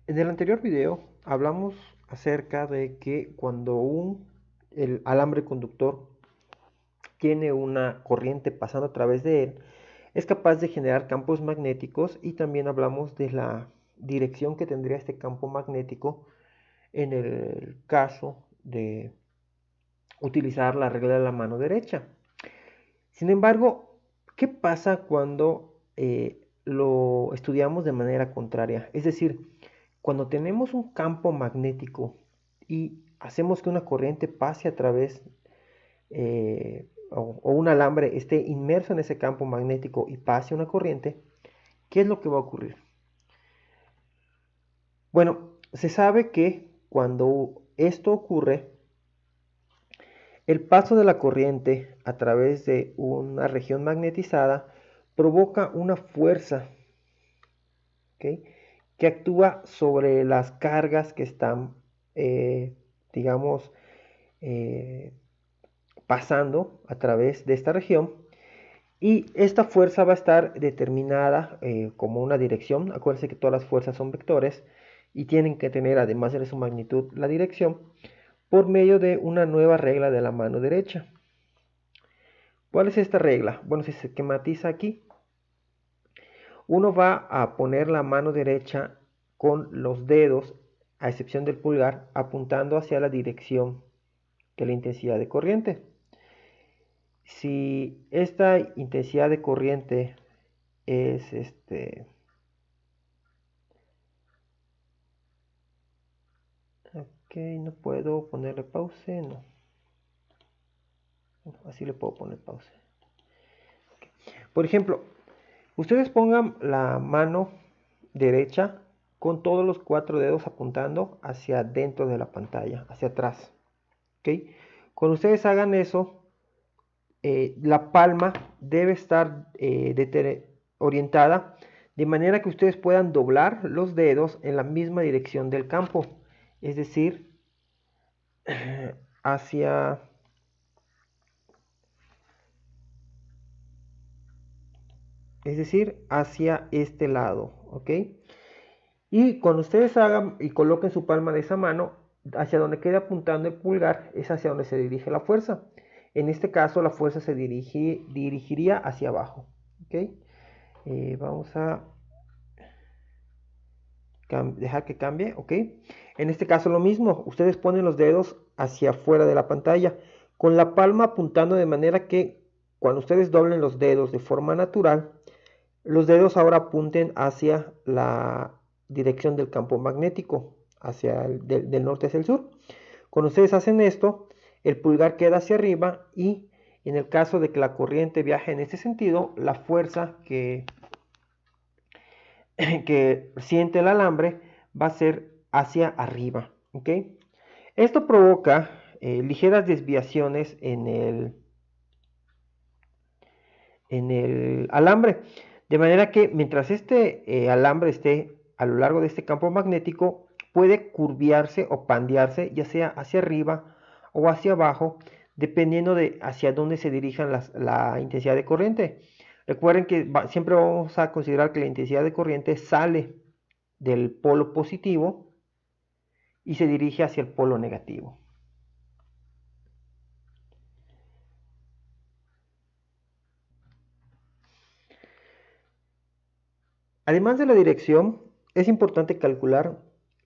En el anterior video hablamos acerca de que cuando el alambre conductor tiene una corriente pasando a través de él, es capaz de generar campos magnéticos y también hablamos de la dirección que tendría este campo magnético en el caso de utilizar la regla de la mano derecha. Sin embargo, ¿qué pasa cuando lo estudiamos de manera contraria? Es decir, cuando tenemos un campo magnético y hacemos que una corriente pase a través o un alambre esté inmerso en ese campo magnético y pase una corriente, ¿qué es lo que va a ocurrir? Bueno, se sabe que cuando esto ocurre, el paso de la corriente a través de una región magnetizada provoca una fuerza, ¿ok?, que actúa sobre las cargas que están, digamos, eh, pasando a través de esta región. Y esta fuerza va a estar determinada como una dirección. Acuérdense que todas las fuerzas son vectores y tienen que tener, además de su magnitud, la dirección por medio de una nueva regla de la mano derecha. ¿Cuál es esta regla? Bueno, si se esquematiza aquí, uno va a poner la mano derecha con los dedos, a excepción del pulgar, apuntando hacia la dirección de la intensidad de corriente. Si esta intensidad de corriente es ok, no puedo ponerle pause, no. Así le puedo poner pause. Okay. Por ejemplo, ustedes pongan la mano derecha con todos los 4 dedos apuntando hacia dentro de la pantalla, hacia atrás. ¿Ok? Cuando ustedes hagan eso, la palma debe estar orientada de manera que ustedes puedan doblar los dedos en la misma dirección del campo. Es decir, hacia hacia este lado, ¿ok? Y cuando ustedes hagan y coloquen su palma de esa mano, hacia donde quede apuntando el pulgar, es hacia donde se dirige la fuerza. En este caso, la fuerza se dirigiría hacia abajo, ¿ok? Vamos a dejar que cambie, ¿ok? En este caso lo mismo, ustedes ponen los dedos hacia afuera de la pantalla, con la palma apuntando de manera que cuando ustedes doblen los dedos de forma natural, los dedos ahora apunten hacia la dirección del campo magnético, hacia del norte hacia el sur. Cuando ustedes hacen esto, el pulgar queda hacia arriba y en el caso de que la corriente viaje en este sentido, la fuerza que siente el alambre va a ser hacia arriba, ¿ok? Esto provoca ligeras desviaciones en el alambre, de manera que mientras este alambre esté a lo largo de este campo magnético, puede curviarse o pandearse, ya sea hacia arriba o hacia abajo, dependiendo de hacia dónde se dirijan la intensidad de corriente. Recuerden que siempre vamos a considerar que la intensidad de corriente sale del polo positivo y se dirige hacia el polo negativo. Además de la dirección, es importante calcular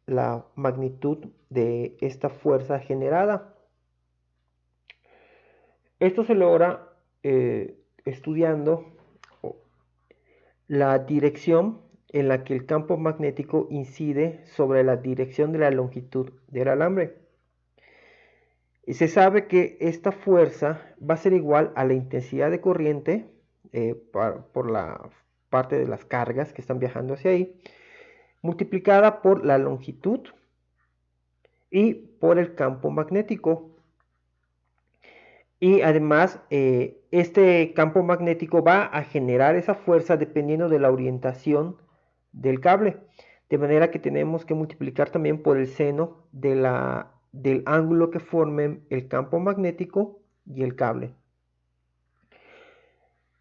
la magnitud de esta fuerza generada. Esto se logra estudiando la dirección en la que el campo magnético incide sobre la dirección de la longitud del alambre. Y se sabe que esta fuerza va a ser igual a la intensidad de corriente por la parte de las cargas que están viajando hacia ahí, multiplicada por la longitud y por el campo magnético. Y además, este campo magnético va a generar esa fuerza dependiendo de la orientación del cable. De manera que tenemos que multiplicar también por el seno del ángulo que formen el campo magnético y el cable.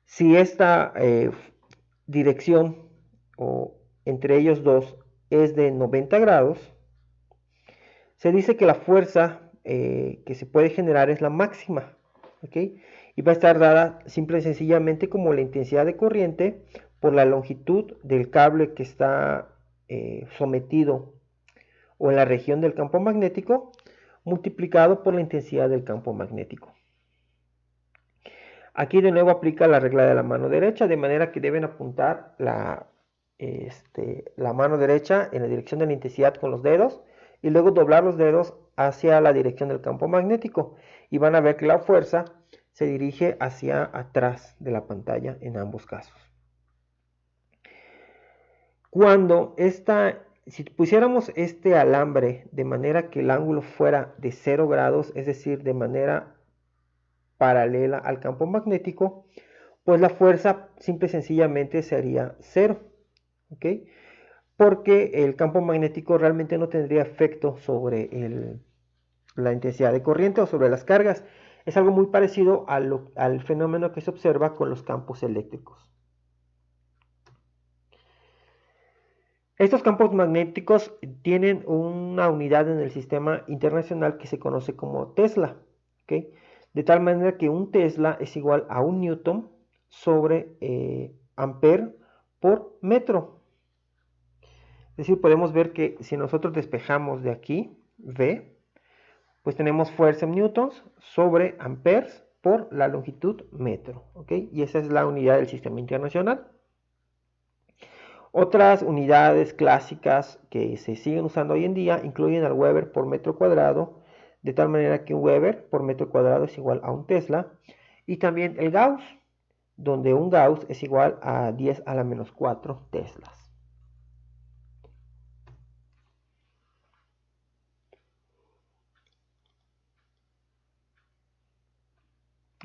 Si esta dirección o entre ellos dos es de 90 grados, se dice que la fuerza que se puede generar es la máxima, ¿ok? Y va a estar dada simple y sencillamente como la intensidad de corriente por la longitud del cable que está sometido o en la región del campo magnético, multiplicado por la intensidad del campo magnético. Aquí de nuevo aplica la regla de la mano derecha, de manera que deben apuntar la mano derecha en la dirección de la intensidad con los dedos y luego doblar los dedos hacia la dirección del campo magnético y van a ver que la fuerza se dirige hacia atrás de la pantalla en ambos casos. Si pusiéramos este alambre de manera que el ángulo fuera de 0 grados, es decir, de manera paralela al campo magnético, pues la fuerza simple y sencillamente sería 0, ¿ok? Porque el campo magnético realmente no tendría efecto sobre la intensidad de corriente o sobre las cargas. Es algo muy parecido al fenómeno que se observa con los campos eléctricos. Estos campos magnéticos tienen una unidad en el sistema internacional que se conoce como Tesla, ¿okay? De tal manera que un Tesla es igual a un Newton sobre ampere por metro. Es decir, podemos ver que si nosotros despejamos de aquí, V, pues tenemos fuerza en newtons sobre amperes por la longitud metro, ¿ok? Y esa es la unidad del sistema internacional. Otras unidades clásicas que se siguen usando hoy en día incluyen al Weber por metro cuadrado, de tal manera que un Weber por metro cuadrado es igual a un Tesla, y también el Gauss, donde un Gauss es igual a 10 a la menos 4 Teslas.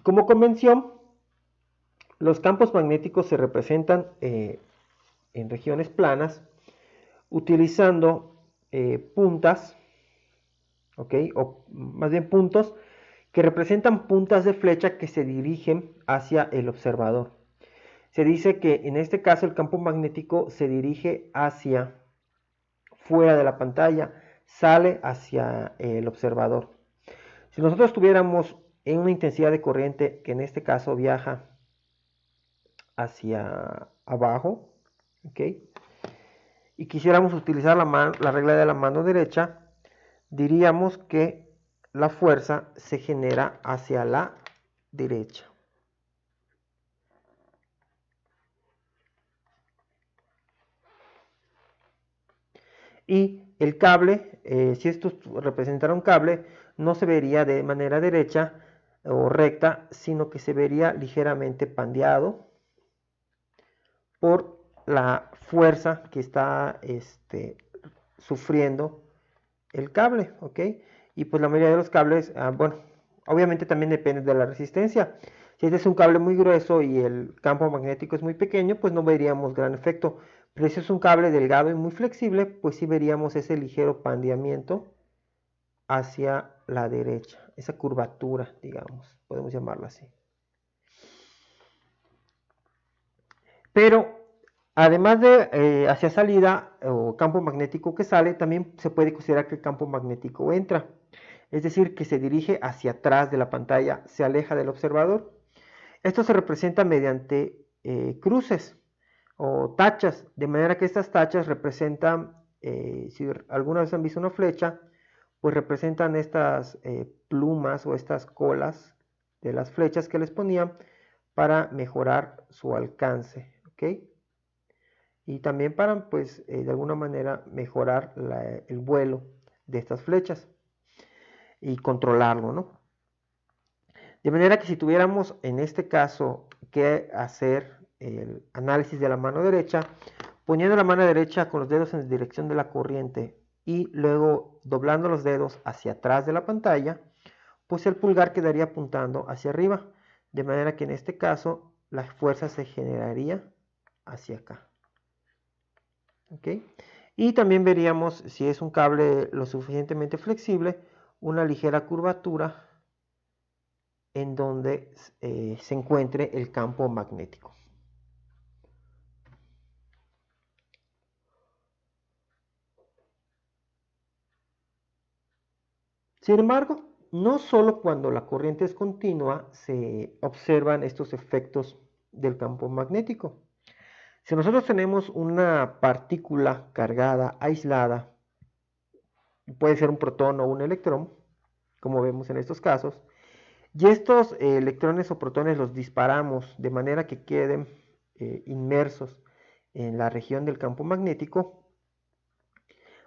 Como convención, los campos magnéticos se representan en regiones planas utilizando puntas, ¿ok? O más bien puntos que representan puntas de flecha que se dirigen hacia el observador. Se dice que en este caso el campo magnético se dirige hacia fuera de la pantalla, sale hacia el observador. Si nosotros tuviéramos en una intensidad de corriente que en este caso viaja hacia abajo, ¿ok? Y quisiéramos utilizar la regla de la mano derecha, diríamos que la fuerza se genera hacia la derecha. Y el cable, si esto representara un cable, no se vería de manera derecha o recta, sino que se vería ligeramente pandeado por la fuerza que está sufriendo el cable, ¿ok? Y pues la mayoría de los cables, bueno, obviamente también depende de la resistencia. Si este es un cable muy grueso y el campo magnético es muy pequeño, pues no veríamos gran efecto. Pero si es un cable delgado y muy flexible, pues sí veríamos ese ligero pandeamiento hacia la derecha, esa curvatura, digamos, podemos llamarlo así. Pero además de hacia salida o campo magnético que sale, también se puede considerar que el campo magnético entra. Es decir, que se dirige hacia atrás de la pantalla, se aleja del observador. Esto se representa mediante cruces o tachas, de manera que estas tachas representan, si alguna vez han visto una flecha, pues representan estas plumas o estas colas de las flechas que les ponían para mejorar su alcance, ¿ok? Y también para, pues, de alguna manera mejorar el vuelo de estas flechas y controlarlo, ¿no? De manera que si tuviéramos en este caso que hacer el análisis de la mano derecha, poniendo la mano derecha con los dedos en dirección de la corriente y luego doblando los dedos hacia atrás de la pantalla, pues el pulgar quedaría apuntando hacia arriba, de manera que en este caso la fuerza se generaría hacia acá. ¿Ok? Y también veríamos, si es un cable lo suficientemente flexible, una ligera curvatura en donde se encuentre el campo magnético. Sin embargo, no solo cuando la corriente es continua se observan estos efectos del campo magnético. Si nosotros tenemos una partícula cargada, aislada, puede ser un protón o un electrón, como vemos en estos casos, y estos electrones o protones los disparamos de manera que queden inmersos en la región del campo magnético,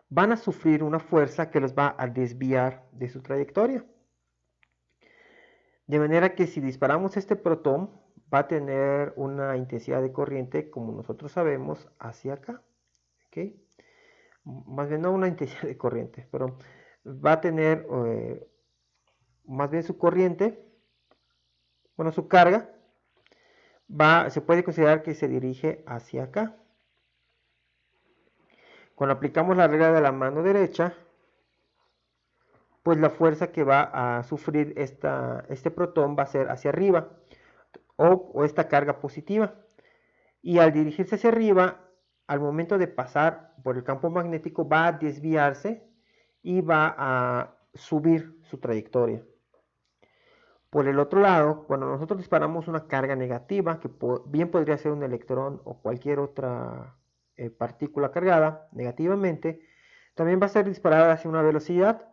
van a sufrir una fuerza que los va a desviar de su trayectoria. De manera que si disparamos este protón, va a tener una intensidad de corriente, como nosotros sabemos, hacia acá. ¿Okay? Más bien no una intensidad de corriente, pero va a tener más bien su corriente, bueno, su carga, se puede considerar que se dirige hacia acá. Cuando aplicamos la regla de la mano derecha, pues la fuerza que va a sufrir este protón va a ser hacia arriba, o esta carga positiva. Y al dirigirse hacia arriba, al momento de pasar por el campo magnético, va a desviarse y va a subir su trayectoria. Por el otro lado, cuando nosotros disparamos una carga negativa, que bien podría ser un electrón o cualquier otra partícula cargada negativamente, también va a ser disparada hacia una velocidad.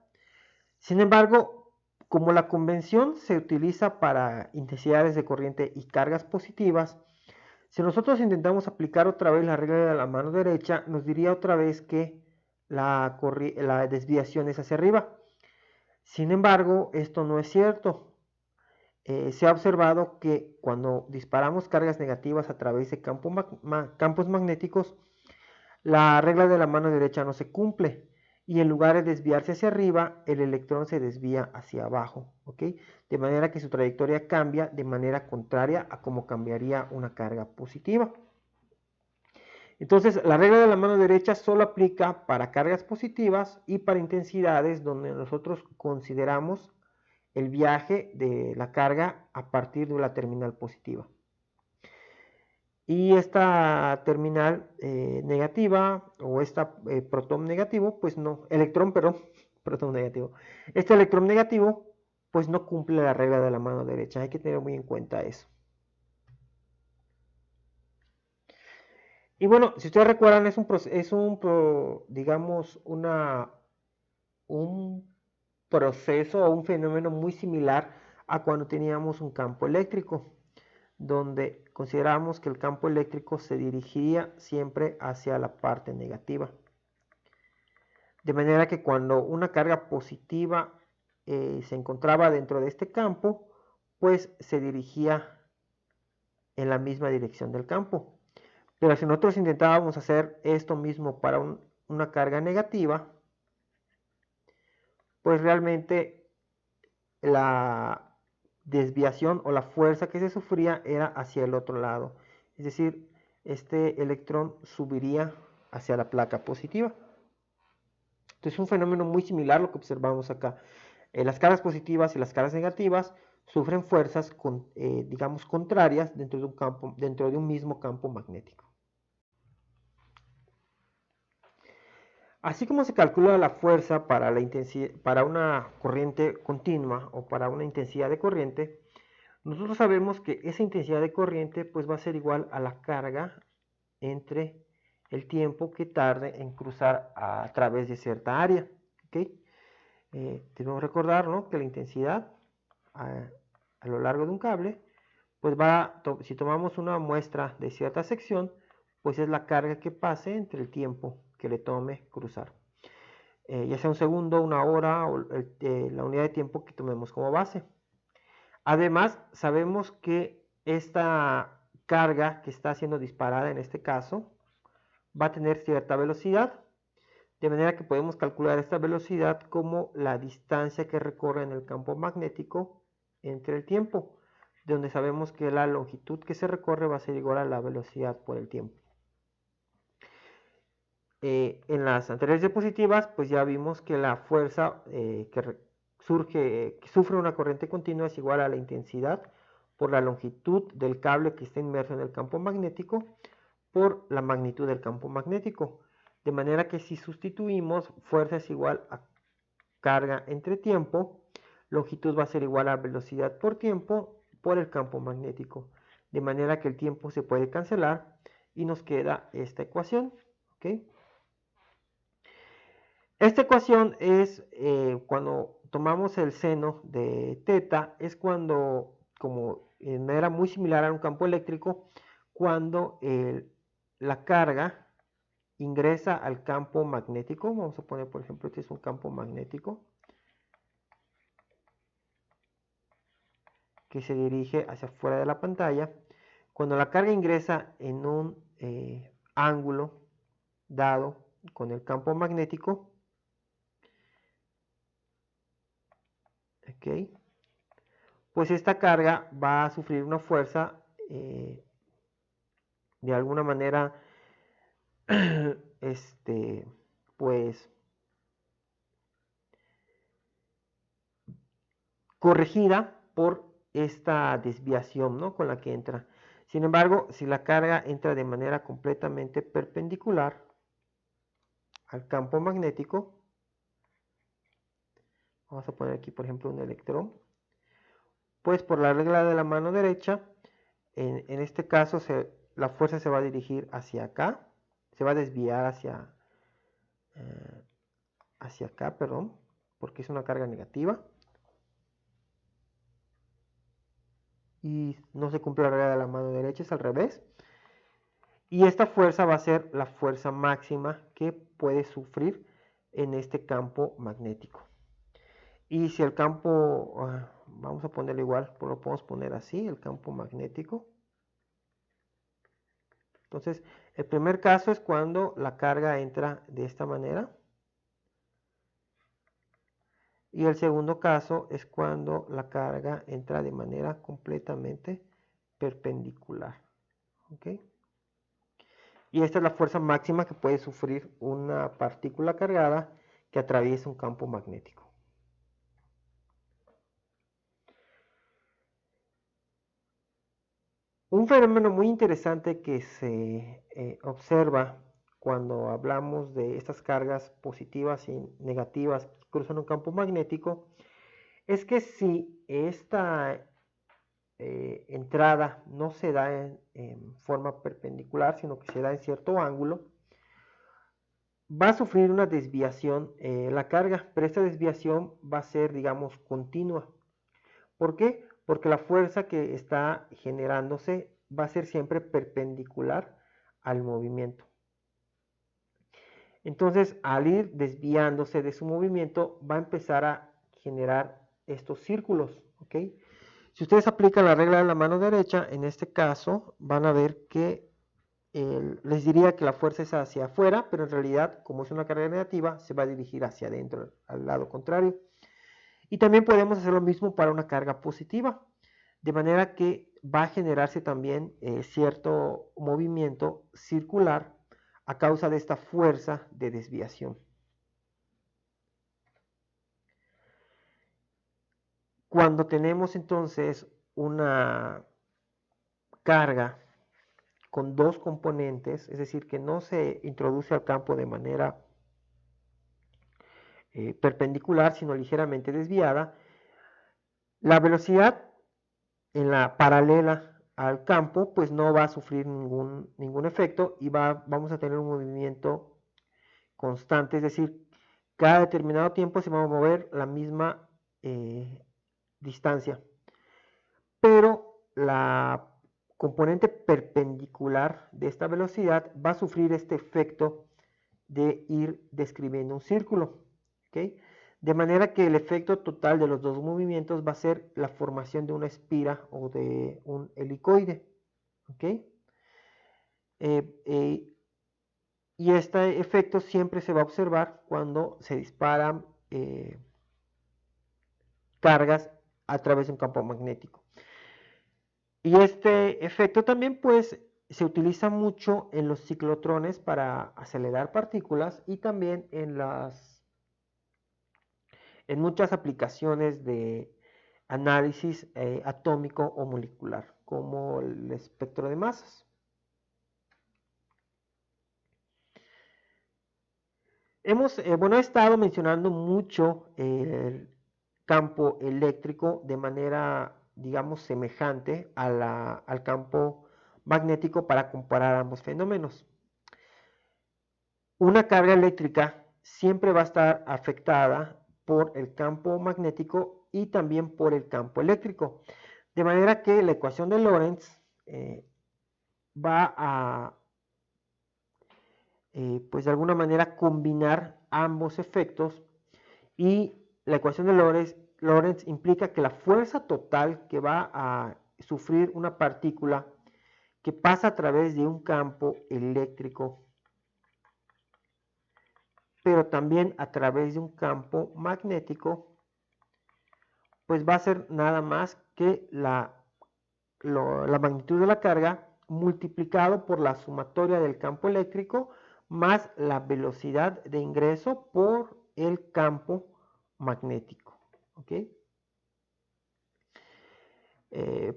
Sin embargo, como la convención se utiliza para intensidades de corriente y cargas positivas, si nosotros intentamos aplicar otra vez la regla de la mano derecha, nos diría otra vez que la desviación es hacia arriba. Sin embargo, esto no es cierto. Se ha observado que cuando disparamos cargas negativas a través de campos magnéticos, la regla de la mano derecha no se cumple y en lugar de desviarse hacia arriba, el electrón se desvía hacia abajo, ¿ok? De manera que su trayectoria cambia de manera contraria a como cambiaría una carga positiva. Entonces, la regla de la mano derecha solo aplica para cargas positivas y para intensidades donde nosotros consideramos el viaje de la carga a partir de la terminal positiva. Y esta terminal negativa o esta protón negativo, pues no, electrón, perdón, protón negativo. Este electrón negativo, pues no cumple la regla de la mano derecha. Hay que tener muy en cuenta eso. Y bueno, si ustedes recuerdan, digamos, un proceso o un fenómeno muy similar a cuando teníamos un campo eléctrico, donde consideramos que el campo eléctrico se dirigía siempre hacia la parte negativa. De manera que cuando una carga positiva se encontraba dentro de este campo, pues se dirigía en la misma dirección del campo. Pero si nosotros intentábamos hacer esto mismo para una carga negativa, pues realmente la desviación o la fuerza que se sufría era hacia el otro lado. Es decir, este electrón subiría hacia la placa positiva. Entonces es un fenómeno muy similar a lo que observamos acá. Las cargas positivas y las cargas negativas sufren fuerzas, digamos, contrarias dentro de un mismo campo magnético. Así como se calcula la fuerza para una corriente continua o para una intensidad de corriente, nosotros sabemos que esa intensidad de corriente pues va a ser igual a la carga entre el tiempo que tarde en cruzar a través de cierta área. ¿Okay? Debemos recordar, ¿no?, que la intensidad a lo largo de un cable, pues si tomamos una muestra de cierta sección, pues es la carga que pase entre el tiempo que le tome cruzar. Ya sea un segundo, una hora o la unidad de tiempo que tomemos como base. Además, sabemos que esta carga que está siendo disparada en este caso va a tener cierta velocidad, de manera que podemos calcular esta velocidad como la distancia que recorre en el campo magnético entre el tiempo, donde sabemos que la longitud que se recorre va a ser igual a la velocidad por el tiempo. En las anteriores diapositivas, pues ya vimos que la fuerza que sufre una corriente continua es igual a la intensidad por la longitud del cable que está inmerso en el campo magnético por la magnitud del campo magnético. De manera que si sustituimos, fuerza es igual a carga entre tiempo, longitud va a ser igual a velocidad por tiempo por el campo magnético. De manera que el tiempo se puede cancelar y nos queda esta ecuación. ¿Okay? Esta ecuación es cuando tomamos el seno de teta, es cuando, como en manera muy similar a un campo eléctrico, cuando la carga ingresa al campo magnético. Vamos a poner, por ejemplo, este es un campo magnético que se dirige hacia afuera de la pantalla. Cuando la carga ingresa en un ángulo dado con el campo magnético, ¿ok? Pues esta carga va a sufrir una fuerza de alguna manera pues corregida por esta desviación, ¿no?, con la que entra. Sin embargo, si la carga entra de manera completamente perpendicular al campo magnético, vamos a poner aquí por ejemplo un electrón, pues por la regla de la mano derecha, en este caso la fuerza se va a dirigir hacia acá, se va a desviar hacia acá, perdón, porque es una carga negativa. Y no se cumple la regla de la mano derecha, es al revés. Y esta fuerza va a ser la fuerza máxima que puede sufrir en este campo magnético. Y si el campo, vamos a ponerlo igual, lo podemos poner así, el campo magnético. Entonces, el primer caso es cuando la carga entra de esta manera. Y el segundo caso es cuando la carga entra de manera completamente perpendicular. ¿Ok? Y esta es la fuerza máxima que puede sufrir una partícula cargada que atraviesa un campo magnético. Un fenómeno muy interesante que se observa cuando hablamos de estas cargas positivas y negativas que cruzan un campo magnético es que si esta entrada no se da en forma perpendicular, sino que se da en cierto ángulo, va a sufrir una desviación la carga, pero esta desviación va a ser, digamos, continua. ¿Por qué? Porque la fuerza que está generándose va a ser siempre perpendicular al movimiento. Entonces, al ir desviándose de su movimiento, va a empezar a generar estos círculos, ¿ok? Si ustedes aplican la regla de la mano derecha, en este caso, van a ver que les diría que la fuerza es hacia afuera, pero en realidad, como es una carga negativa, se va a dirigir hacia adentro, al lado contrario. Y también podemos hacer lo mismo para una carga positiva, de manera que va a generarse también cierto movimiento circular a causa de esta fuerza de desviación. Cuando tenemos entonces una carga con dos componentes, es decir, que no se introduce al campo de manera perpendicular, sino ligeramente desviada, la velocidad en la paralela al campo, pues no va a sufrir ningún efecto y vamos a tener un movimiento constante, es decir, cada determinado tiempo se va a mover la misma distancia. Pero la componente perpendicular de esta velocidad va a sufrir este efecto de ir describiendo un círculo. ¿Okay? De manera que el efecto total de los dos movimientos va a ser la formación de una espira o de un helicoide. ¿Okay? Y este efecto siempre se va a observar cuando se disparan cargas a través de un campo magnético. Y este efecto también pues se utiliza mucho en los ciclotrones para acelerar partículas y también en muchas aplicaciones de análisis atómico o molecular, como el espectro de masas. He estado mencionando mucho el campo eléctrico de manera, digamos, semejante al campo magnético para comparar ambos fenómenos. Una carga eléctrica siempre va a estar afectada por el campo magnético y también por el campo eléctrico. De manera que la ecuación de Lorentz va a, pues de alguna manera, combinar ambos efectos, y la ecuación de Lorentz implica que la fuerza total que va a sufrir una partícula que pasa a través de un campo eléctrico, pero también a través de un campo magnético, pues va a ser nada más que la magnitud de la carga multiplicado por la sumatoria del campo eléctrico más la velocidad de ingreso por el campo magnético. ¿Okay?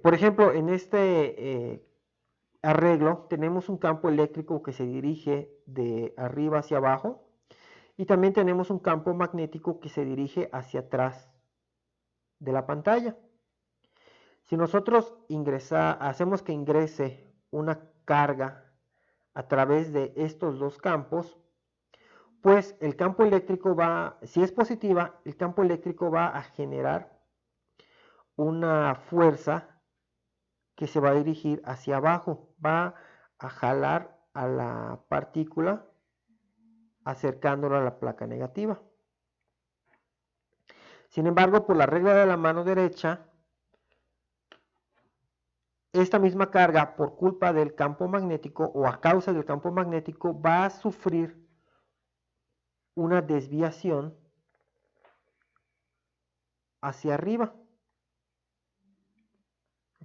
Por ejemplo, en este arreglo tenemos un campo eléctrico que se dirige de arriba hacia abajo, y también tenemos un campo magnético que se dirige hacia atrás de la pantalla. Si nosotros hacemos que ingrese una carga a través de estos dos campos, pues el campo eléctrico si es positiva, el campo eléctrico va a generar una fuerza que se va a dirigir hacia abajo, va a jalar a la partícula acercándola a la placa negativa. Sin embargo, por la regla de la mano derecha, esta misma carga, por culpa del campo magnético o a causa del campo magnético, va a sufrir una desviación hacia arriba.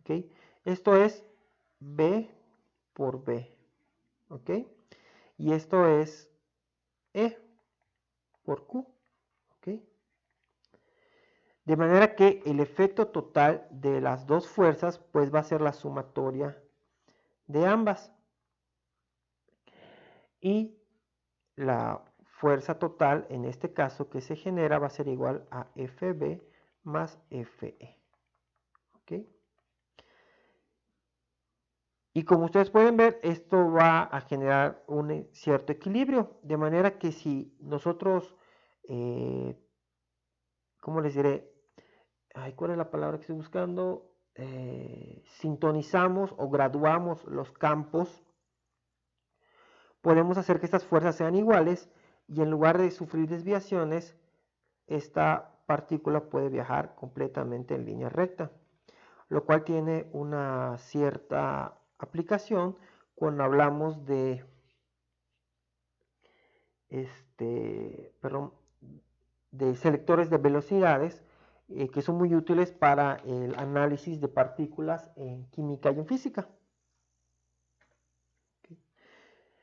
¿Okay? Esto es B por B. ¿Ok? Y esto es E por Q. ¿Ok? De manera que el efecto total de las dos fuerzas pues va a ser la sumatoria de ambas. Y la fuerza total en este caso que se genera va a ser igual a FB más FE. ¿Ok? Y como ustedes pueden ver, esto va a generar un cierto equilibrio, de manera que si nosotros, ¿cómo les diré? ¿Cuál es la palabra que estoy buscando? Sintonizamos o graduamos los campos, podemos hacer que estas fuerzas sean iguales, y en lugar de sufrir desviaciones, esta partícula puede viajar completamente en línea recta, lo cual tiene una cierta aplicación cuando hablamos de selectores de velocidades, que son muy útiles para el análisis de partículas en química y en física.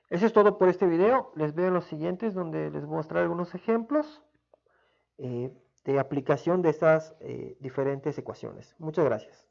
Eso es todo por este video. Les veo en los siguientes, donde les voy a mostrar algunos ejemplos de aplicación de estas diferentes ecuaciones. Muchas gracias.